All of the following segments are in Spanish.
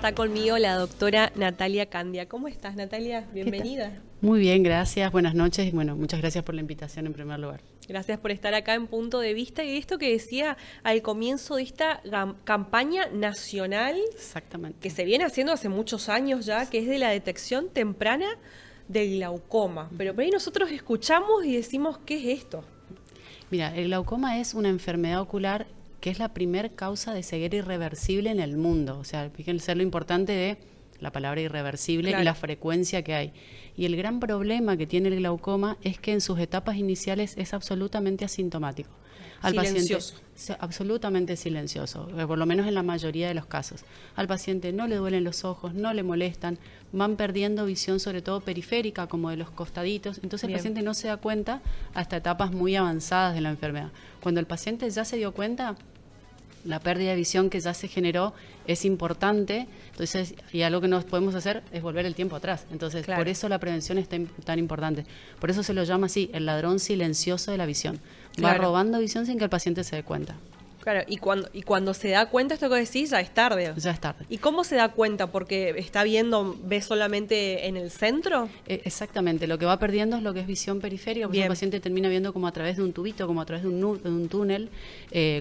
está conmigo la doctora Natalia Candia. ¿Cómo estás, Natalia? Bienvenida. Muy bien, gracias. Buenas noches y bueno, muchas gracias por la invitación en primer lugar. Gracias por estar acá en Punto de Vista. Y esto que decía al comienzo de esta campaña nacional, Exactamente, que se viene haciendo hace muchos años ya, que es de la detección temprana del glaucoma. Pero por ahí nosotros escuchamos y decimos, ¿qué es esto? Mira, el glaucoma es una enfermedad ocular que es la primer causa de ceguera irreversible en el mundo. O sea, fíjense lo importante de la palabra irreversible, claro, y la frecuencia que hay. Y el gran problema que tiene el glaucoma es que en sus etapas iniciales es absolutamente asintomático. Al silencioso. paciente, absolutamente silencioso, por lo menos en la mayoría de los casos. Al paciente no le duelen los ojos, no le molestan, van perdiendo visión sobre todo periférica, como de los costaditos. Entonces el paciente no se da cuenta hasta etapas muy avanzadas de la enfermedad. Cuando el paciente ya se dio cuenta, la pérdida de visión que ya se generó es importante, entonces, y algo que no podemos hacer es volver el tiempo atrás. Entonces, claro, por eso la prevención es tan importante. Por eso se lo llama así, el ladrón silencioso de la visión. Claro. Va robando visión sin que el paciente se dé cuenta. Claro, y cuando se da cuenta, esto que decís, ya es tarde. Ya es tarde. ¿Y cómo se da cuenta? ¿Porque está viendo, ve solamente en el centro? Exactamente, lo que va perdiendo es lo que es visión periférica, porque el paciente termina viendo como a través de un tubito, como a través de un túnel,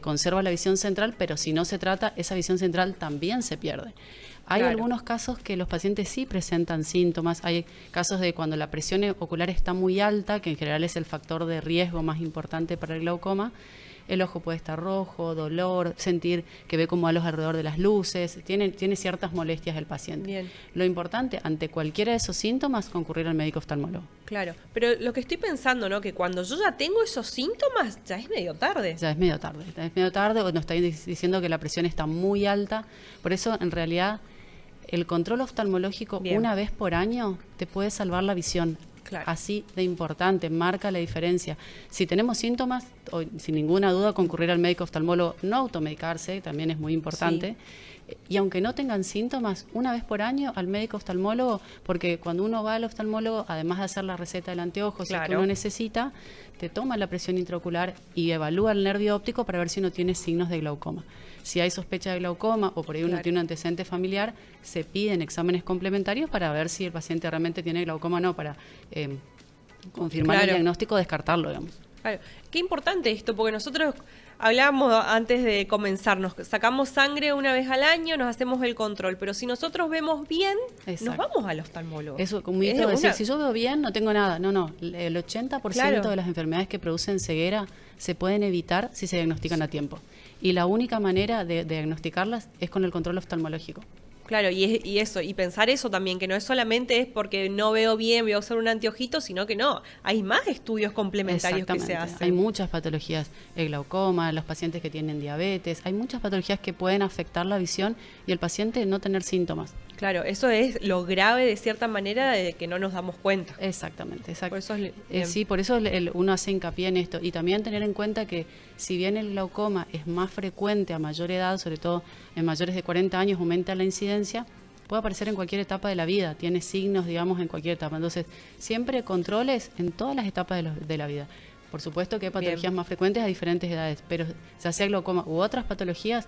conserva la visión central, pero si no se trata, esa visión central también se pierde. Hay algunos casos que los pacientes sí presentan síntomas, hay casos de cuando la presión ocular está muy alta, que en general es el factor de riesgo más importante para el glaucoma. El ojo puede estar rojo, dolor, sentir que ve como halos alrededor de las luces, tiene ciertas molestias el paciente. Bien. Lo importante, ante cualquiera de esos síntomas, concurrir al médico oftalmólogo. Claro, pero lo que estoy pensando, ¿no? Que cuando yo ya tengo esos síntomas, ya es medio tarde. Ya es medio tarde, o nos está diciendo que la presión está muy alta. Por eso, en realidad, el control oftalmológico una vez por año te puede salvar la visión. Claro. Así de importante, marca la diferencia. Si tenemos síntomas, sin ninguna duda concurrir al médico oftalmólogo, no automedicarse, también es muy importante. Sí. Y aunque no tengan síntomas, una vez por año al médico oftalmólogo, porque cuando uno va al oftalmólogo, además de hacer la receta del anteojo, si uno necesita, te toma la presión intraocular y evalúa el nervio óptico para ver si uno tiene signos de glaucoma. Si hay sospecha de glaucoma o por ahí uno tiene un antecedente familiar, se piden exámenes complementarios para ver si el paciente realmente tiene glaucoma o no, para confirmar el diagnóstico o descartarlo, digamos. Claro. Qué importante esto, porque nosotros hablábamos antes de comenzar, nos sacamos sangre una vez al año, nos hacemos el control, pero si nosotros vemos bien, nos vamos al oftalmólogo. Eso, como decir, si yo veo bien, no tengo nada. No, el 80% de las enfermedades que producen ceguera se pueden evitar si se diagnostican a tiempo. Y la única manera de diagnosticarlas es con el control oftalmológico. Claro, y pensar eso también, que no es solamente es porque no veo bien, voy a usar un anteojito, sino que no, hay más estudios complementarios que se hacen. Hay muchas patologías, el glaucoma, los pacientes que tienen diabetes, hay muchas patologías que pueden afectar la visión y el paciente no tener síntomas. Claro, eso es lo grave de cierta manera de que no nos damos cuenta. Exactamente. Por eso sí, por eso uno hace hincapié en esto. Y también tener en cuenta que si bien el glaucoma es más frecuente a mayor edad, sobre todo en mayores de 40 años, aumenta la incidencia, puede aparecer en cualquier etapa de la vida, tiene signos, digamos, en cualquier etapa. Entonces, siempre controles en todas las etapas de la vida. Por supuesto que hay patologías más frecuentes a diferentes edades, pero ya sea glaucoma u otras patologías,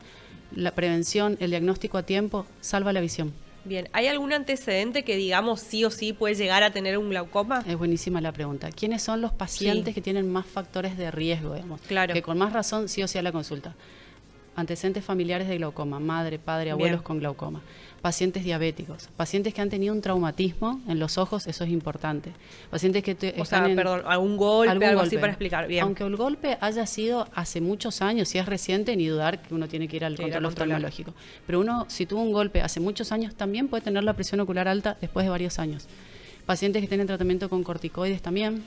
la prevención, el diagnóstico a tiempo, salva la visión. Bien, ¿hay algún antecedente que digamos sí o sí puede llegar a tener un glaucoma? Es buenísima la pregunta. ¿Quiénes son los pacientes que tienen más factores de riesgo, digamos? Claro. Que con más razón sí o sí a la consulta. Antecedentes familiares de glaucoma, madre, padre, abuelos con glaucoma. Pacientes diabéticos, pacientes que han tenido un traumatismo en los ojos, eso es importante. Pacientes que algún golpe, algo así para explicar. Bien. Aunque el golpe haya sido hace muchos años, si es reciente, ni dudar que uno tiene que ir al control oftalmológico. Pero uno, si tuvo un golpe hace muchos años, también puede tener la presión ocular alta después de varios años. Pacientes que tienen tratamiento con corticoides también,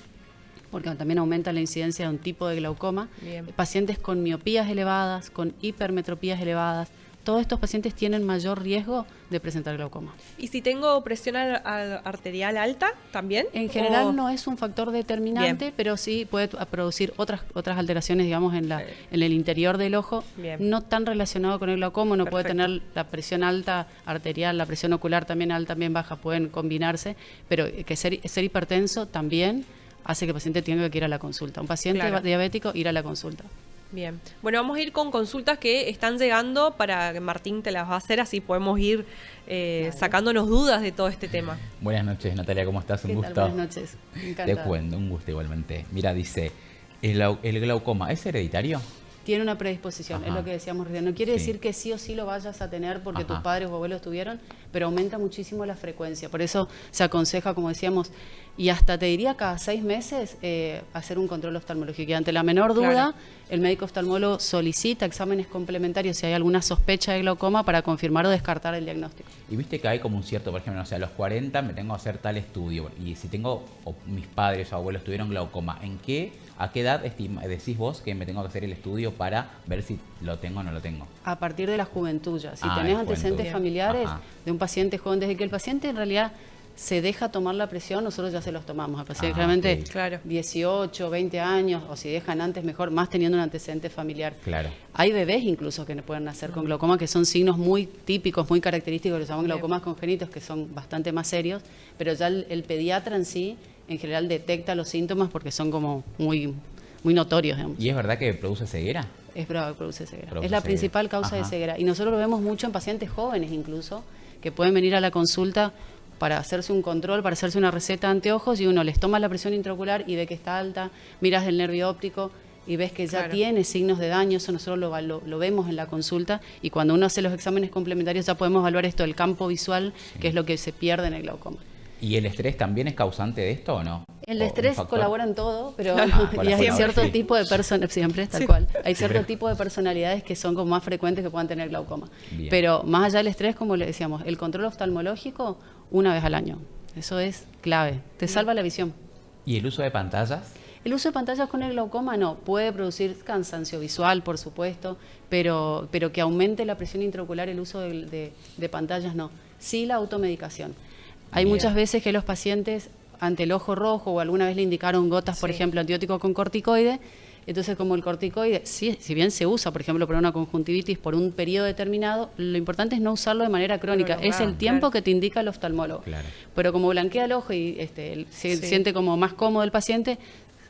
porque también aumenta la incidencia de un tipo de glaucoma. Pacientes con miopías elevadas, con hipermetropías elevadas, todos estos pacientes tienen mayor riesgo de presentar glaucoma. ¿Y si tengo presión arterial alta también? En general no es un factor determinante, pero sí puede producir otras alteraciones, digamos, en el interior del ojo, no tan relacionado con el glaucoma. Uno puede tener la presión alta arterial, la presión ocular también alta, también baja, pueden combinarse, pero que ser hipertenso también hace que el paciente tenga que ir a la consulta. Un paciente diabético, ir a la consulta. Bien. Bueno, vamos a ir con consultas que están llegando para que Martín te las va a hacer, así podemos ir sacándonos dudas de todo este tema. Buenas noches, Natalia, ¿cómo estás? Un gusto. Buenas noches, encantada. Te cuento, un gusto igualmente. Mira, dice, ¿el glaucoma es hereditario? Tiene una predisposición, es lo que decíamos recién. No quiere decir que sí o sí lo vayas a tener porque tus padres o abuelos tuvieron, pero aumenta muchísimo la frecuencia. Por eso se aconseja, como decíamos, y hasta te diría cada 6 meses hacer un control oftalmológico. Y ante la menor duda, el médico oftalmólogo solicita exámenes complementarios si hay alguna sospecha de glaucoma para confirmar o descartar el diagnóstico. Y viste que hay como un cierto, por ejemplo, no sé, a los 40 me tengo que hacer tal estudio. Y si tengo, o mis padres o abuelos tuvieron glaucoma, ¿a qué edad decís vos que me tengo que hacer el estudio para ver si lo tengo o no lo tengo? A partir de la juventud ya. Si tenés antecedentes familiares de un paciente joven, desde que el paciente en realidad se deja tomar la presión, nosotros ya se los tomamos. Realmente 18, 20 años, o si dejan antes mejor, más teniendo un antecedente familiar. Claro. Hay bebés incluso que pueden nacer con glaucoma, que son signos muy típicos, muy característicos, los llaman glaucomas congénitos, que son bastante más serios, pero ya el pediatra en sí, en general, detecta los síntomas porque son como muy notorios, digamos. ¿Y es verdad que produce ceguera? Es probable que produce ceguera. Es la principal causa de ceguera. Y nosotros lo vemos mucho en pacientes jóvenes incluso, que pueden venir a la consulta para hacerse un control, para hacerse una receta de anteojos, y uno les toma la presión intraocular y ve que está alta, miras el nervio óptico y ves que ya tiene signos de daño. Eso nosotros lo vemos en la consulta, y cuando uno hace los exámenes complementarios ya podemos evaluar esto del campo visual, que es lo que se pierde en el glaucoma. ¿Y el estrés también es causante de esto o no? El estrés colabora en todo, pero y hay cierto tipo de personas, siempre tal cual, hay cierto tipo de personalidades que son como más frecuentes que puedan tener glaucoma. Bien. Pero más allá del estrés, como le decíamos, el control oftalmológico 1 vez al año, eso es clave, te salva la visión. ¿Y el uso de pantallas? El uso de pantallas con el glaucoma no, puede producir cansancio visual, por supuesto, pero que aumente la presión intraocular el uso de pantallas no. Sí la automedicación. Hay muchas veces que los pacientes ante el ojo rojo o alguna vez le indicaron gotas, por ejemplo, antibiótico con corticoide. Entonces, como el corticoide, si bien se usa, por ejemplo, para una conjuntivitis por un periodo determinado, lo importante es no usarlo de manera crónica. Es el tiempo que te indica el oftalmólogo. Claro. Pero como blanquea el ojo y se siente como más cómodo el paciente,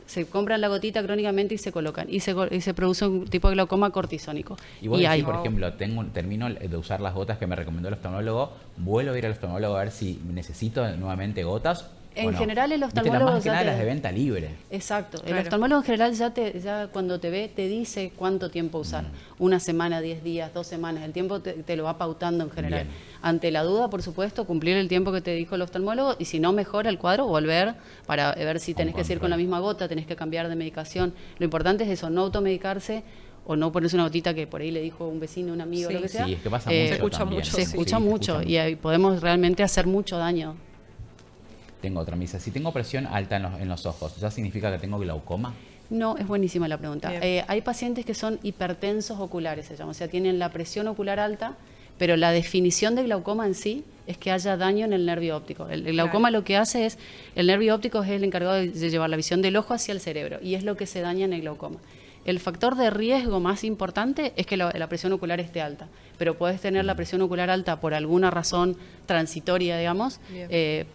se compran la gotita crónicamente y se colocan. Y se produce un tipo de glaucoma cortisónico. Y vos decís, por ejemplo, termino de usar las gotas que me recomendó el oftalmólogo, vuelvo a ir al oftalmólogo a ver si necesito nuevamente gotas. En general el oftalmólogo más que nada las de venta libre. Exacto. El oftalmólogo en general ya cuando te ve te dice cuánto tiempo usar. 1 semana, 10 días, 2 semanas. El tiempo te lo va pautando en general. Bien. Ante la duda, por supuesto, cumplir el tiempo que te dijo el oftalmólogo, y si no mejora el cuadro, volver para ver si tenés que seguir con la misma gota, tenés que cambiar de medicación. Lo importante es eso, no automedicarse o no ponerse una gotita que por ahí le dijo un vecino, un amigo, lo que sea. Sí, es que pasa mucho. Se escucha mucho y ahí podemos realmente hacer mucho daño. Tengo otra misa. Si tengo presión alta en los ojos, ¿ya significa que tengo glaucoma? No, es buenísima la pregunta. Hay pacientes que son hipertensos oculares, se llama. O sea, tienen la presión ocular alta, pero la definición de glaucoma en sí es que haya daño en el nervio óptico. El glaucoma lo que hace es, el nervio óptico es el encargado de llevar la visión del ojo hacia el cerebro, y es lo que se daña en el glaucoma. El factor de riesgo más importante es que la presión ocular esté alta, pero puedes tener la presión ocular alta por alguna razón transitoria, digamos,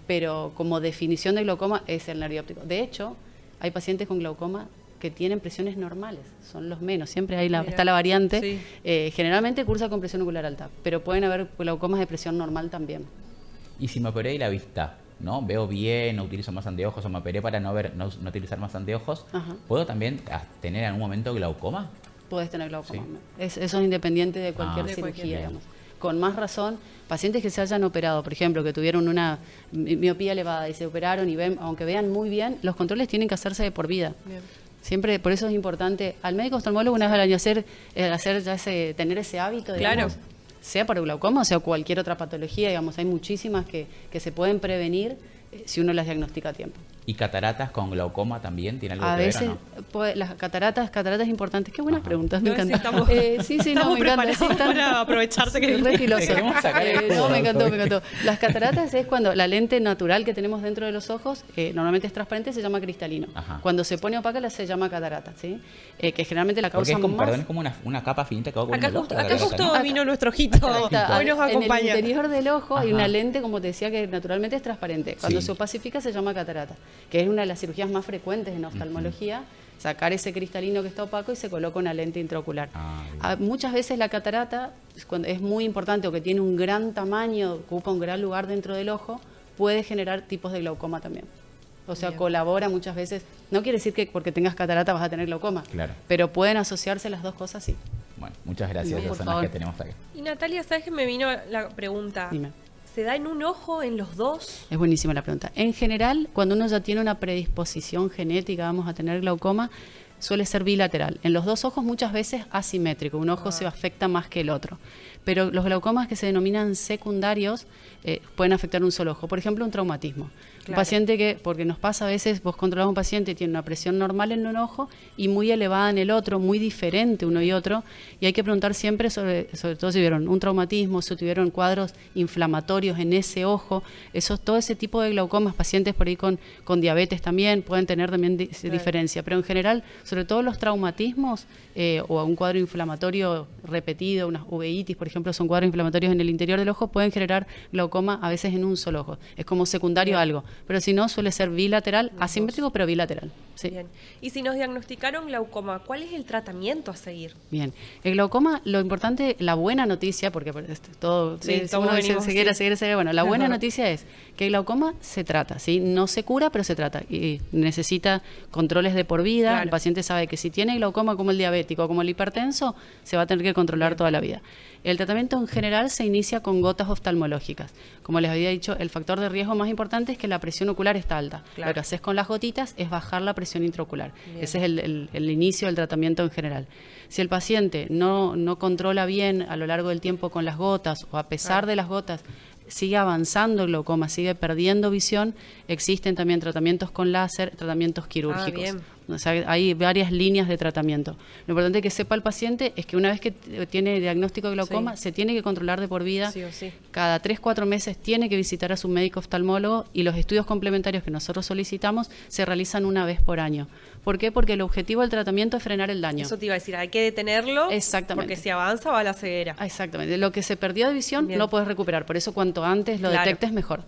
pero como definición de glaucoma es el nervio óptico. De hecho, hay pacientes con glaucoma que tienen presiones normales, son los menos, siempre está la variante. Generalmente cursa con presión ocular alta, pero pueden haber glaucomas de presión normal también. ¿Y si me operé la vista? ¿No? Veo bien, no utilizo más anteojos, o me operé para no utilizar más anteojos. ¿Puedo también tener en algún momento glaucoma? Puedes tener glaucoma. Sí. Eso es independiente de cualquier cirugía, digamos. Con más razón, pacientes que se hayan operado, por ejemplo, que tuvieron una miopía elevada y se operaron y aunque vean muy bien, los controles tienen que hacerse de por vida. Bien. Siempre, por eso es importante al médico oftalmólogo una vez al año tener ese hábito, digamos, sea para glaucoma o sea cualquier otra patología, digamos, hay muchísimas que se pueden prevenir si uno las diagnostica a tiempo. ¿Y cataratas con glaucoma también tiene algo que ver o no? A veces, las cataratas importantes. Qué buenas preguntas, me encanta. Estamos preparados para aprovecharse que re filoso. Me encantó. Las cataratas es cuando la lente natural que tenemos dentro de los ojos, normalmente es transparente, se llama cristalino. Cuando se pone opaca se llama catarata, ¿sí? Que generalmente la causa Perdón, es como una capa finita que va con el ojo. Acá justo vino nuestro ojito, hoy nos acompaña. En el interior del ojo hay una lente, como te decía, que naturalmente es transparente. Cuando se opacifica, se llama catarata, que es una de las cirugías más frecuentes en oftalmología, sacar ese cristalino que está opaco y se coloca una lente intraocular. Muchas veces la catarata, cuando es muy importante o que tiene un gran tamaño, ocupa un gran lugar dentro del ojo, puede generar tipos de glaucoma también. O sea, colabora muchas veces. No quiere decir que porque tengas catarata vas a tener glaucoma, pero pueden asociarse las dos cosas, sí. Bueno, muchas gracias. Esas son las que tenemos acá. Y Natalia, ¿sabes que me vino la pregunta? Dime. ¿Se da en un ojo, en los dos? Es buenísima la pregunta. En general, cuando uno ya tiene una predisposición genética, vamos a tener glaucoma, suele ser bilateral. En los dos ojos muchas veces asimétrico, un ojo se afecta más que el otro. Pero los glaucomas que se denominan secundarios pueden afectar un solo ojo. Por ejemplo, un traumatismo. Un paciente que, porque nos pasa a veces, vos controlás a un paciente y tiene una presión normal en un ojo y muy elevada en el otro, muy diferente uno y otro, y hay que preguntar siempre sobre todo si tuvieron un traumatismo, si tuvieron cuadros inflamatorios en ese ojo, todo ese tipo de glaucomas, pacientes por ahí con diabetes también, pueden tener también diferencia, pero en general, sobre todo los traumatismos o un cuadro inflamatorio repetido, unas uveitis, por ejemplo, son cuadros inflamatorios en el interior del ojo, pueden generar glaucoma a veces en un solo ojo, es como secundario a algo. Pero si no, suele ser bilateral, asimétrico, pero bilateral. Sí. Bien. Y si nos diagnosticaron glaucoma, ¿cuál es el tratamiento a seguir? Bien. El glaucoma, lo importante, la buena noticia, porque todo, bueno, la buena noticia es que el glaucoma se trata, ¿sí? No se cura, pero se trata. Y necesita controles de por vida. El paciente sabe que si tiene glaucoma como el diabético, como el hipertenso, se va a tener que controlar toda la vida. El tratamiento en general se inicia con gotas oftalmológicas. Como les había dicho, el factor de riesgo más importante es que la presión ocular está alta. Lo que haces con las gotitas es bajar la presión intraocular. Ese es el inicio del tratamiento en general. Si el paciente no controla bien a lo largo del tiempo con las gotas o a pesar de las gotas, sigue avanzando el glaucoma, sigue perdiendo visión, existen también tratamientos con láser, tratamientos quirúrgicos. O sea, hay varias líneas de tratamiento. Lo importante que sepa el paciente es que una vez que tiene diagnóstico de glaucoma, se tiene que controlar de por vida. Cada 3-4 meses tiene que visitar a su médico oftalmólogo y los estudios complementarios que nosotros solicitamos se realizan una vez por año. ¿Por qué? Porque el objetivo del tratamiento es frenar el daño. Eso te iba a decir, hay que detenerlo. Exactamente. Porque si avanza va a la ceguera. Exactamente. Lo que se perdió de visión lo puedes recuperar. Por eso cuanto antes lo detectes mejor.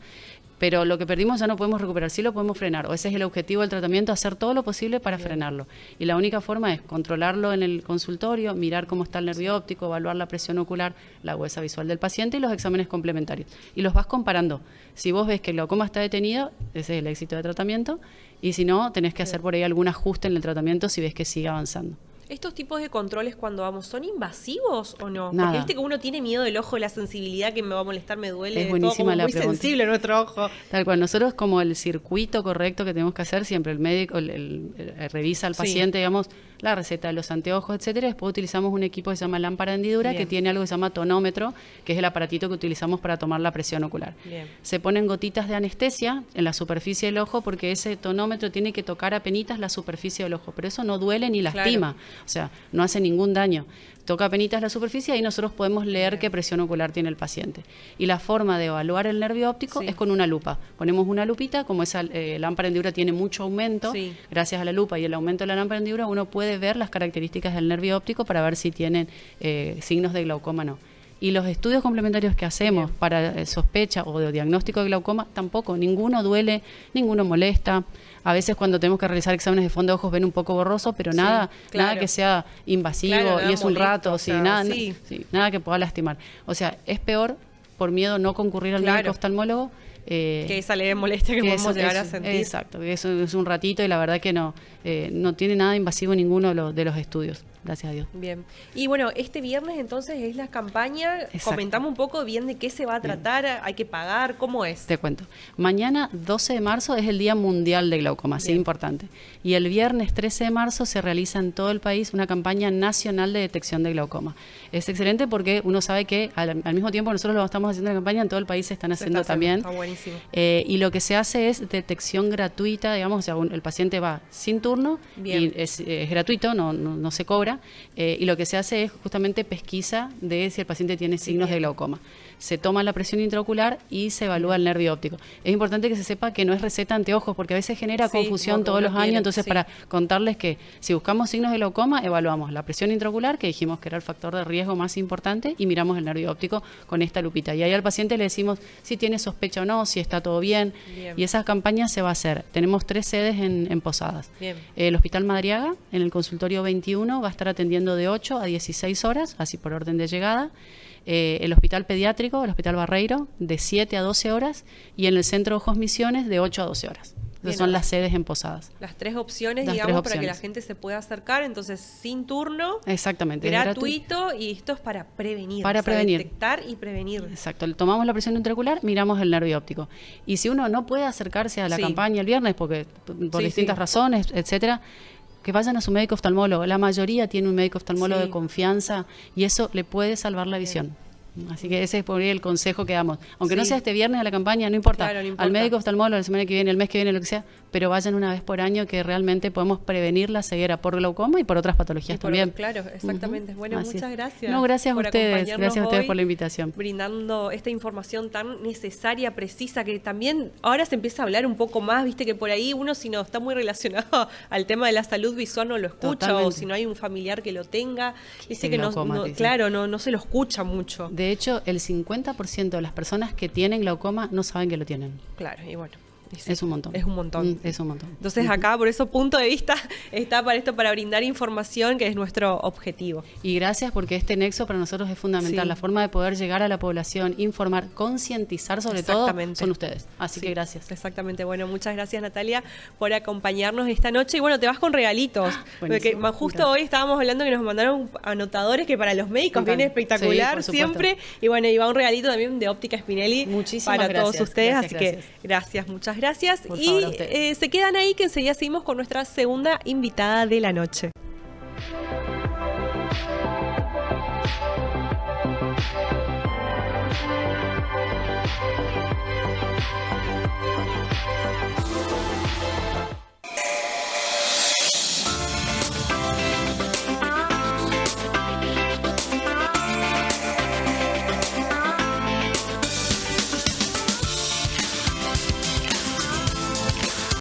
Pero lo que perdimos ya no podemos recuperar, sí lo podemos frenar. O ese es el objetivo del tratamiento, hacer todo lo posible para frenarlo. Y la única forma es controlarlo en el consultorio, mirar cómo está el nervio óptico, evaluar la presión ocular, la agudeza visual del paciente y los exámenes complementarios. Y los vas comparando. Si vos ves que el glaucoma está detenido, ese es el éxito del tratamiento. Y si no, tenés que hacer por ahí algún ajuste en el tratamiento si ves que sigue avanzando. ¿Estos tipos de controles cuando vamos son invasivos o no? Nada. Porque viste que uno tiene miedo del ojo, la sensibilidad que me va a molestar, me duele. Es buenísima la pregunta. Muy sensible nuestro ojo. Tal cual. Nosotros como el circuito correcto que tenemos que hacer, siempre el médico revisa al paciente, digamos, la receta de los anteojos, etcétera. Después utilizamos un equipo que se llama lámpara de hendidura, que tiene algo que se llama tonómetro, que es el aparatito que utilizamos para tomar la presión ocular. Se ponen gotitas de anestesia en la superficie del ojo porque ese tonómetro tiene que tocar apenitas la superficie del ojo, pero eso no duele ni lastima, o sea, no hace ningún daño. Toca apenitas la superficie y nosotros podemos leer qué presión ocular tiene el paciente. Y la forma de evaluar el nervio óptico es con una lupa. Ponemos una lupita, como esa lámpara de hendidura tiene mucho aumento, gracias a la lupa y el aumento de la lámpara de hendidura, uno puede ver las características del nervio óptico para ver si tienen signos de glaucoma o no. Y los estudios complementarios que hacemos para sospecha o de diagnóstico de glaucoma, tampoco, ninguno duele, ninguno molesta. A veces cuando tenemos que realizar exámenes de fondo de ojos ven un poco borroso, pero nada que sea invasivo y es un rato, nada que pueda lastimar. O sea, es peor por miedo no concurrir al médico oftalmólogo. Que esa leve molestia que podemos llegar a sentir. Exacto, que eso es un ratito y la verdad que no tiene nada invasivo ninguno de los estudios. Gracias a Dios. Bien. Y bueno, este viernes entonces es la campaña. Exacto. Comentamos un poco bien de qué se va a tratar, hay que pagar, ¿cómo es? Te cuento. Mañana, 12 de marzo, es el Día Mundial de Glaucoma, sí, importante. Y el viernes 13 de marzo se realiza en todo el país una campaña nacional de detección de glaucoma. Es excelente porque uno sabe que al mismo tiempo nosotros lo estamos haciendo en la campaña, en todo el país se están haciendo también. Está buenísimo. Y lo que se hace es detección gratuita, digamos, o sea, el paciente va sin turno y es gratuito, no se cobra. Y lo que se hace es justamente pesquisa de si el paciente tiene signos de glaucoma. se toma la presión intraocular y se evalúa el nervio óptico. Es importante que se sepa que no es receta anteojos, porque a veces genera confusión todos los años, entonces para contarles que si buscamos signos de glaucoma, evaluamos la presión intraocular, que dijimos que era el factor de riesgo más importante, y miramos el nervio óptico con esta lupita. Y ahí al paciente le decimos si tiene sospecha o no, si está todo bien. Y esa campaña se va a hacer. Tenemos 3 sedes en Posadas. El Hospital Madariaga, en el consultorio 21, va a estar atendiendo de 8 a 16 horas, así por orden de llegada. El Hospital Pediátrico, el Hospital Barreiro, de 7 a 12 horas, y en el Centro de Ojos Misiones, de 8 a 12 horas. Esas son las sedes en Posadas. Las 3 opciones, digamos, para que la gente se pueda acercar, entonces sin turno. Exactamente. Gratuito, y esto es para prevenir. Para prevenir. Detectar y prevenir. Exacto. Tomamos la presión intraocular, miramos el nervio óptico. Y si uno no puede acercarse a la campaña el viernes, porque por distintas razones, etcétera, que vayan a su médico oftalmólogo. La mayoría tiene un médico oftalmólogo de confianza, y eso le puede salvar la visión. Así que ese es por ahí el consejo que damos. Aunque no sea este viernes a la campaña, no importa. Claro, no importa. Al médico oftalmólogo la semana que viene, el mes que viene, lo que sea, pero vayan una vez por año, que realmente podemos prevenir la ceguera por glaucoma y por otras patologías también. Claro, exactamente. Bueno, muchas gracias. No, gracias a ustedes. Gracias a ustedes por la invitación. Brindando esta información tan necesaria, precisa, que también ahora se empieza a hablar un poco más, viste que por ahí uno, si no está muy relacionado al tema de la salud visual, no lo escucha. Totalmente. O si no hay un familiar que lo tenga, viste que no se lo escucha mucho. De hecho, el 50% de las personas que tienen glaucoma no saben que lo tienen. Claro, y bueno. Es un montón. Es un montón. Es un montón. Entonces acá, por ese punto de vista, está para esto, para brindar información, que es nuestro objetivo. Y gracias, porque este nexo para nosotros es fundamental. La forma de poder llegar a la población, informar, concientizar sobre todo, son ustedes. Así que gracias. Exactamente. Bueno, muchas gracias, Natalia, por acompañarnos esta noche. Y bueno, te vas con regalitos. Porque justo hoy estábamos hablando que nos mandaron anotadores, que para los médicos viene espectacular siempre. Y bueno, y va un regalito también de Óptica Spinelli para todos ustedes. Así que gracias, muchas gracias. Y se quedan ahí, que enseguida seguimos con nuestra segunda invitada de la noche.